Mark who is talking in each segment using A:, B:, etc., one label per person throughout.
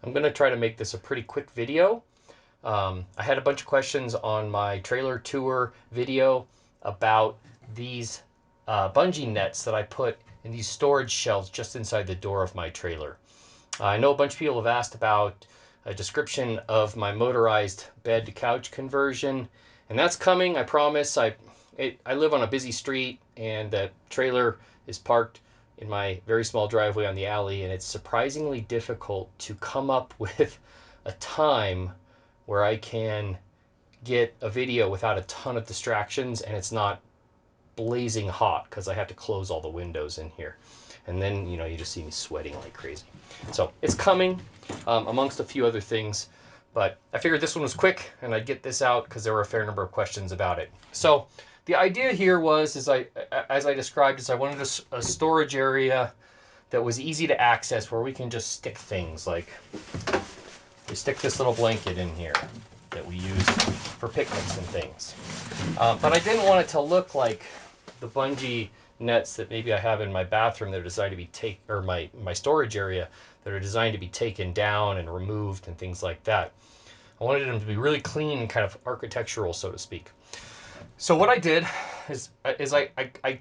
A: I'm going to try to make this a pretty quick video. I had a bunch of questions on my trailer tour video about these bungee nets that I put in these storage shelves just inside the door of my trailer. I know a bunch of people have asked about a description of my motorized bed to couch conversion, and that's coming, I promise. I live on a busy street, and the trailer is parked in my very small driveway on the alley, and it's surprisingly difficult to come up with a time where I can get a video without a ton of distractions and it's not blazing hot because I have to close all the windows in here. And then, you know, you just see me sweating like crazy. So it's coming, amongst a few other things. But I figured this one was quick and I'd get this out because there were a fair number of questions about it. So the idea here was, as I described, is I wanted a storage area that was easy to access where we can just stick things. Like we stick this little blanket in here that we use for picnics and things. But I didn't want it to look like the bungee nets that maybe I have in my bathroom that are designed to be or my storage area that are designed to be taken down and removed and things like that. I wanted them to be really clean and kind of architectural, so to speak. So what I did is I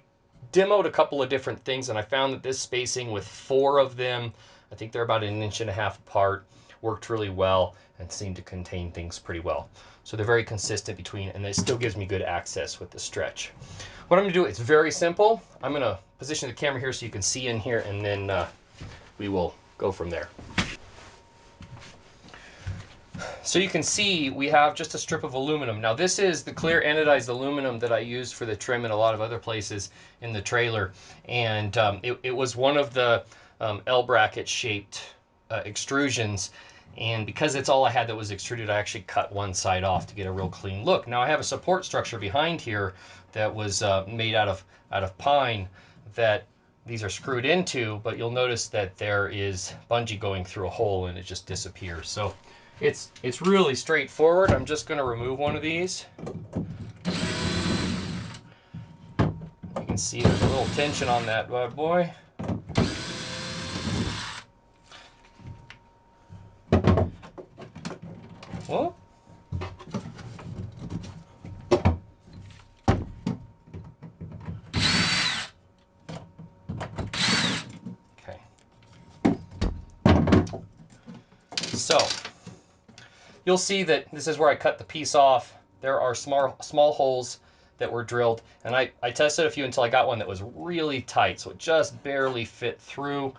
A: demoed a couple of different things, and I found that this spacing with 4 of them, I think they're about 1.5 inches apart, worked really well and seemed to contain things pretty well. So they're very consistent between, and it still gives me good access with the stretch. What I'm gonna do, it's very simple. I'm gonna position the camera here so you can see in here, and then we will go from there. So you can see we have just a strip of aluminum. Now this is the clear anodized aluminum that I used for the trim in a lot of other places in the trailer. And it was one of the L bracket shaped extrusions. And because it's all I had that was extruded, I actually cut one side off to get a real clean look. Now I have a support structure behind here that was made out of pine that these are screwed into, but you'll notice that there is bungee going through a hole and it just disappears. So it's really straightforward. I'm just going to remove one of these. You can see there's a little tension on that bad boy. Whoa. Okay. So you'll see that this is where I cut the piece off. There are small holes that were drilled, and I tested a few until I got one that was really tight, so it just barely fit through.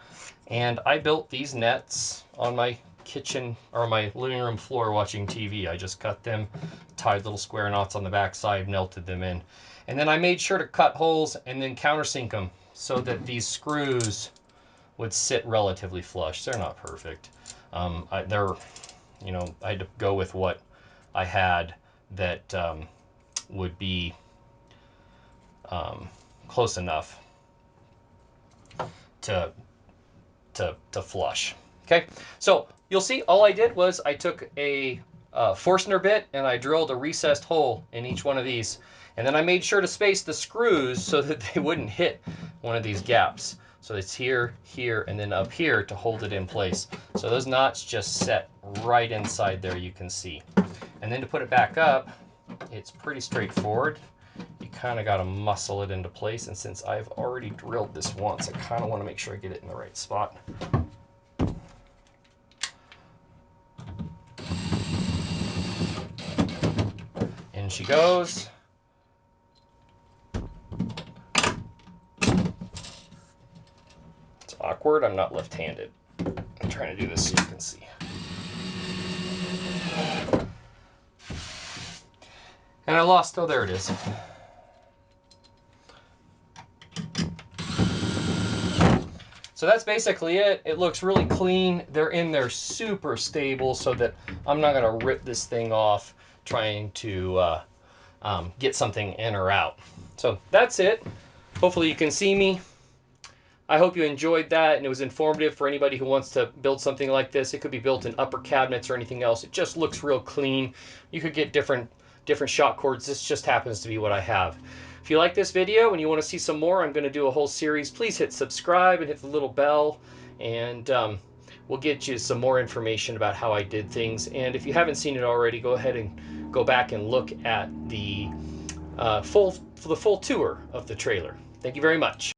A: And I built these nets on my kitchen or my living room floor watching TV. I just cut them, tied little square knots on the back side, melted them in. And then I made sure to cut holes and then countersink them so that these screws would sit relatively flush. They're not perfect. You know, I had to go with what I had that would be close enough to flush. Okay, so you'll see all I did was I took a Forstner bit and I drilled a recessed hole in each one of these, and then I made sure to space the screws so that they wouldn't hit one of these gaps. So it's here, here, and then up here to hold it in place. So those knots just set right inside there, you can see. And then to put it back up, it's pretty straightforward. You kind of got to muscle it into place, and since I've already drilled this once, I kind of want to make sure I get it in the right spot. In she goes. It's awkward, I'm not left-handed. I'm trying to do this so you can see. And I lost, oh there it is. So that's basically it. It looks really clean. They're in there super stable so that I'm not gonna rip this thing off trying to get something in or out. So that's it. Hopefully you can see me. I hope you enjoyed that and it was informative for anybody who wants to build something like this. It could be built in upper cabinets or anything else. It just looks real clean. You could get different shot cords. This just happens to be what I have. If you like this video and you want to see some more, I'm going to do a whole series. Please hit subscribe and hit the little bell. And will get you some more information about how I did things. And if you haven't seen it already, go ahead and go back and look at the full tour of the trailer. Thank you very much.